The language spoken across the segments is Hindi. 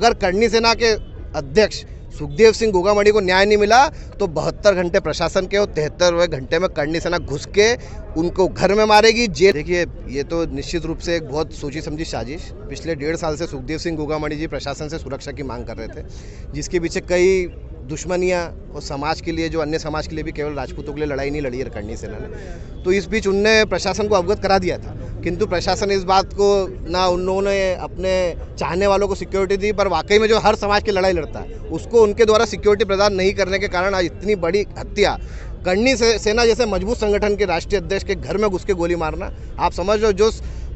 अगर करनी सेना के अध्यक्ष सुखदेव सिंह गोगामड़ी को न्याय नहीं मिला तो 72 घंटे प्रशासन के और 73वें घंटे में करनी सेना घुस के उनको घर में मारेगी, जेल। देखिए, ये तो निश्चित रूप से एक बहुत सोची समझी साजिश। पिछले 1.5 साल से सुखदेव सिंह गोगामड़ी जी प्रशासन से सुरक्षा की मांग कर रहे थे, जिसके पीछे कई दुश्मनियाँ और समाज के लिए, जो अन्य समाज के लिए भी, केवल राजपूतों के लिए लड़ाई नहीं लड़ी है करनी सेना ने। तो इस बीच उनने प्रशासन को अवगत करा दिया था, किंतु प्रशासन इस बात को ना उन्होंने अपने चाहने वालों को सिक्योरिटी दी, पर वाकई में जो हर समाज की लड़ाई लड़ता है उसको उनके द्वारा सिक्योरिटी प्रदान नहीं करने के कारण आज इतनी बड़ी हत्या। करनी सेना जैसे मजबूत संगठन के राष्ट्रीय अध्यक्ष के घर में घुस के गोली मारना, आप समझ लो, जो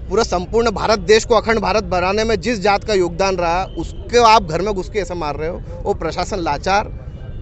पूरा संपूर्ण भारत देश को अखंड भारत बनाने में जिस जात का योगदान रहा उसको आप घर में घुस के ऐसा मार रहे हो। वो प्रशासन लाचार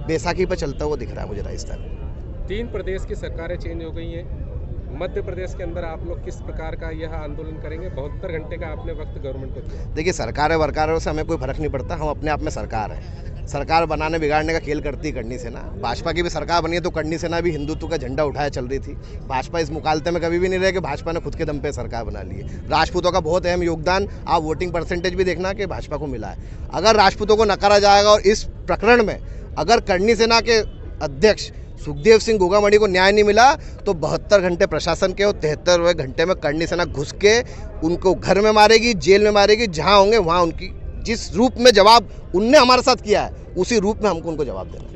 बैसाखी पर चलता हुआ दिख रहा है मुझे राजस्थान में। 3 प्रदेश की सरकारें चेंज हो गई हैं। मध्य प्रदेश के अंदर आप लोग किस प्रकार का यह आंदोलन करेंगे? 72 घंटे का आपने वक्त गवर्नमेंट को दिया। देखिए, सरकार है, वरकारों से हमें कोई फर्क नहीं पड़ता। हम अपने आप में सरकार है। सरकार बनाने बिगाड़ने का खेल करती है करनी सेना। भाजपा की भी सरकार बनी है तो करनी सेना भी हिंदुत्व का झंडा उठाए चल रही थी। भाजपा इस मुकालते में कभी भी नहीं रहे कि भाजपा ने खुद के दम पे सरकार बना ली है। राजपूतों का बहुत अहम योगदान, आप वोटिंग परसेंटेज भी देखना कि भाजपा को मिला है। अगर राजपूतों को नकारा जाएगा और इस प्रकरण में अगर करनी सेना के अध्यक्ष सुखदेव सिंह गोगामड़ी को न्याय नहीं मिला तो 72 घंटे प्रशासन के और 73वें घंटे में करनी सेना घुस के उनको घर में मारेगी, जेल में मारेगी। जहां होंगे वहां उनकी जिस रूप में जवाब उनने हमारे साथ किया है उसी रूप में हमको उनको जवाब देना।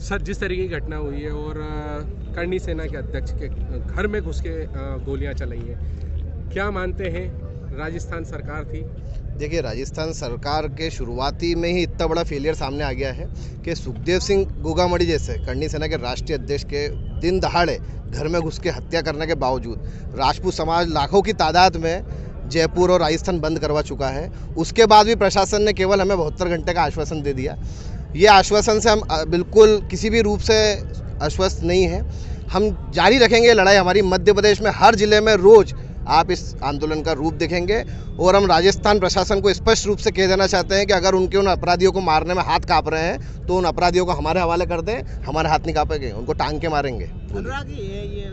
सर, जिस तरीके की घटना हुई है और करनी सेना के अध्यक्ष के घर में घुस के गोलियां चलाई हैं, क्या मानते हैं राजस्थान सरकार थी? देखिए, राजस्थान सरकार के शुरुआती में ही इतना बड़ा फेलियर सामने आ गया है कि सुखदेव सिंह गोगामड़ी जैसे करनी सेना के राष्ट्रीय अध्यक्ष के दिन दहाड़े घर में घुस के हत्या करने के बावजूद राजपूत समाज लाखों की तादाद में जयपुर और राजस्थान बंद करवा चुका है। उसके बाद भी प्रशासन ने केवल हमें 72 घंटे का आश्वासन दे दिया। ये आश्वासन से हम बिल्कुल किसी भी रूप से आश्वस्त नहीं है। हम जारी रखेंगे लड़ाई। हमारी मध्य प्रदेश में हर जिले में रोज आप इस आंदोलन का रूप देखेंगे और हम राजस्थान प्रशासन को स्पष्ट रूप से कह देना चाहते हैं कि अगर उनके उन अपराधियों को मारने में हाथ कांप रहे हैं तो उन अपराधियों को हमारे हवाले कर दें। हमारे हाथ नहीं कांपेंगे, उनको टांग के मारेंगे। अनुराग, ये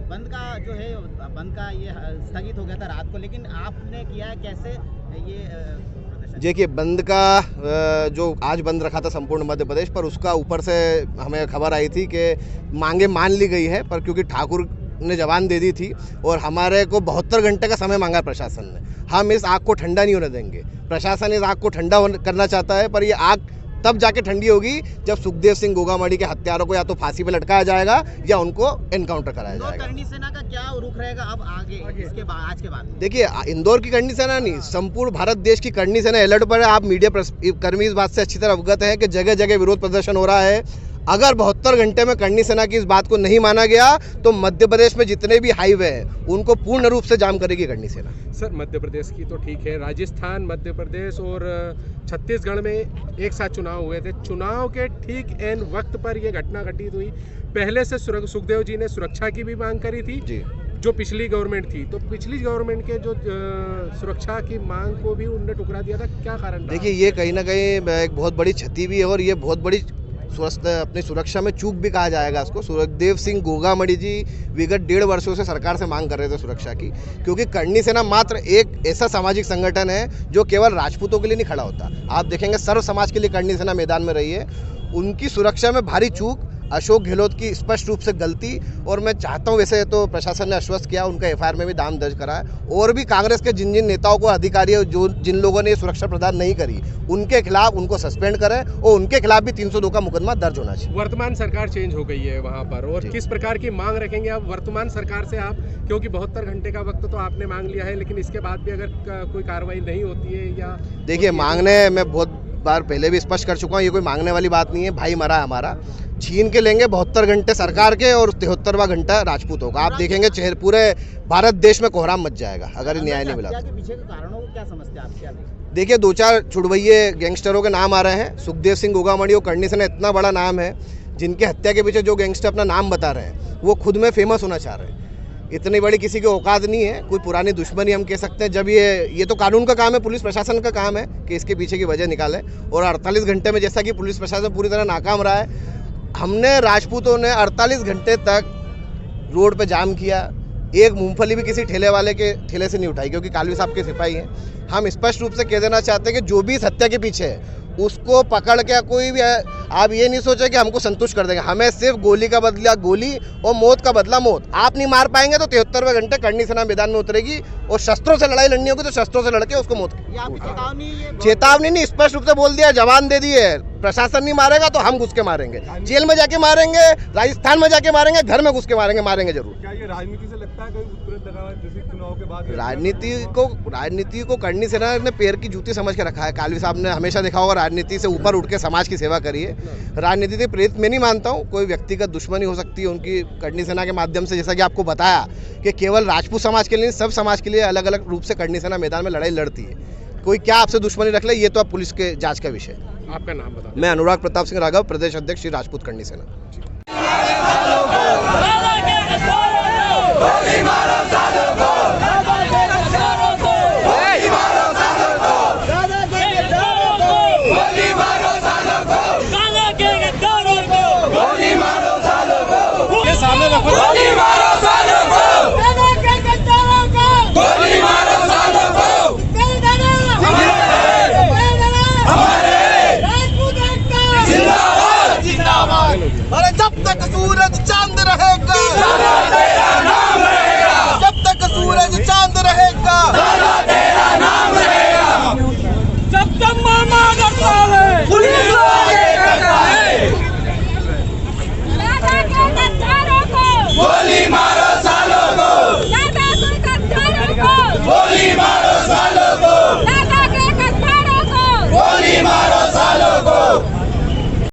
बंद का जो है, बंद का ये स्थगित हो गया था रात को, लेकिन आपने किया है कैसे ये? देखिए, बंद का जो आज बंद रखा था संपूर्ण मध्य प्रदेश पर, उसका ऊपर से हमें खबर आई थी कि मांगे मान ली गई है, पर क्योंकि ठाकुर ने जवान दे दी थी और हमारे को 72 घंटे का समय मांगा प्रशासन ने, हम इस आग को ठंडा नहीं होने देंगे। प्रशासन इस आग को ठंडा करना चाहता है, पर ये आग तब जाके ठंडी होगी जब सुखदेव सिंह गोगामड़ी के हत्यारों को या तो फांसी पे लटकाया जाएगा या उनको एनकाउंटर कराया जाएगा। करनी सेना का क्या रुख रहेगा अब आगे इसके बाद, आज के बाद? देखिए, इंदौर की करनी सेना नहीं, संपूर्ण भारत देश की करनी सेना अलर्ट पर है। आप मीडिया कर्मी इस बात से अच्छी तरह अवगत है कि जगह जगह विरोध प्रदर्शन हो रहा है। अगर 72 घंटे में करनी सेना की इस बात को नहीं माना गया तो मध्य प्रदेश में जितने भी हाईवे हैं उनको पूर्ण रूप से जाम करेगी करनी सेना। सर, मध्य प्रदेश की तो ठीक है, राजस्थान, मध्य प्रदेश और छत्तीसगढ़ में एक साथ चुनाव हुए थे। चुनाव के ठीक एन वक्त पर यह घटना घटित हुई। पहले से सुखदेव जी ने सुरक्षा की भी मांग करी थी जी, जो पिछली गवर्नमेंट थी, तो पिछली गवर्नमेंट के जो सुरक्षा की मांग को भी उन्होंने ठुकरा दिया था। क्या कारण? देखिए, ये कहीं ना कहीं एक बहुत बड़ी क्षति भी है और ये बहुत बड़ी अपनी सुरक्षा में चूक भी कहा जाएगा इसको। सुखदेव सिंह गोगामड़ी जी विगत 1.5 वर्षों से सरकार से मांग कर रहे थे सुरक्षा की, क्योंकि करनी सेना मात्र एक ऐसा सामाजिक संगठन है जो केवल राजपूतों के लिए नहीं खड़ा होता। आप देखेंगे सर्व समाज के लिए करनी सेना मैदान में रही है। उनकी सुरक्षा में भारी चूक, अशोक गहलोत की स्पष्ट रूप से गलती, और मैं चाहता हूं, वैसे तो प्रशासन ने आश्वस्त किया, उनका एफआईआर में भी नाम दर्ज करा है, और भी कांग्रेस के जिन जिन नेताओं को, अधिकारियों जो जिन लोगों ने सुरक्षा प्रदान नहीं करी उनके खिलाफ उनको सस्पेंड करें और उनके खिलाफ भी 302 का मुकदमा दर्ज होना चाहिए। वर्तमान सरकार चेंज हो गई है वहाँ पर, और किस प्रकार की मांग रखेंगे आप वर्तमान सरकार से? आप, क्योंकि 72 घंटे का वक्त तो आपने मांग लिया है, लेकिन इसके बाद भी अगर कोई कार्रवाई नहीं होती है या? देखिए, मांगने मैं बहुत बार पहले भी स्पष्ट कर चुका हूँ, ये कोई मांगने वाली बात नहीं है। भाई मरा हमारा, छीन के लेंगे 72 घंटे सरकार के और 73वां घंटा राजपूतों का। आप देखेंगे पूरे भारत देश में कोहराम मच जाएगा अगर न्याय नहीं मिला। पीछे के कारणों को क्या समझते हैं आप? क्या देखिए, 2-4 छुड़वैये गैंगस्टरों के नाम आ रहे हैं। सुखदेव सिंह गोगामड़ी और करनी सेना इतना बड़ा नाम है, जिनके हत्या के पीछे जो गैंगस्टर अपना नाम बता रहे हैं वो खुद में फेमस होना चाह रहे हैं। इतनी बड़ी किसी की औकात नहीं है, कोई पुरानी दुश्मनी हम कह सकते हैं। जब ये तो कानून का काम है, पुलिस प्रशासन का काम है कि इसके पीछे की वजह निकाले। और 48 घंटे में जैसा कि पुलिस प्रशासन पूरी तरह नाकाम रहा है, हमने राजपूतों ने 48 घंटे तक रोड पे जाम किया, एक मूंगफली भी किसी ठेले वाले के ठेले से नहीं उठाई, क्योंकि कालवी साहब के सिपाही हैं। हम स्पष्ट रूप से कह देना चाहते हैं कि जो भी इस हत्या के पीछे है उसको पकड़ के, कोई भी आप ये नहीं सोचे कि हमको संतुष्ट कर देंगे। हमें सिर्फ गोली का बदला गोली और मौत का बदला मौत। आप नहीं मार पाएंगे तो 73वें घंटे करनी सेना मैदान में उतरेगी और शस्त्रों से लड़ाई लड़नी होगी तो शस्त्रों से लड़के उसको मौत ये आपकी चेतावनी नहीं, स्पष्ट रूप से बोल दिया, जवान दे दिए। प्रशासन नहीं मारेगा तो हम घुस के मारेंगे, जेल में जाके मारेंगे, राजस्थान में जाके मारेंगे, घर में घुस के मारेंगे, मारेंगे जरूर। क्या ये राजनीति से लगता है जैसे चुनाव के बाद राजनीति को करनी सेना ने पैर की जूती समझ के रखा है। कालवी साहब ने हमेशा देखा होगा राजनीति से ऊपर उठ के समाज की सेवा करी है। राजनीति से प्रेरित मैं नहीं मानता हूँ, कोई व्यक्तिगत दुश्मनी हो सकती है उनकी करनी सेना के माध्यम से। जैसा कि आपको बताया कि केवल राजपूत समाज के लिए, सब समाज के लिए अलग अलग रूप से करनी सेना मैदान में लड़ाई लड़ती है। कोई क्या आपसे दुश्मनी रख ले, ये तो अब पुलिस के जांच का विषय है। आपका नाम बता। मैं अनुराग प्रताप सिंह राघव, प्रदेश अध्यक्ष श्री राजपूत करनी सेना। गोली मारो सालों को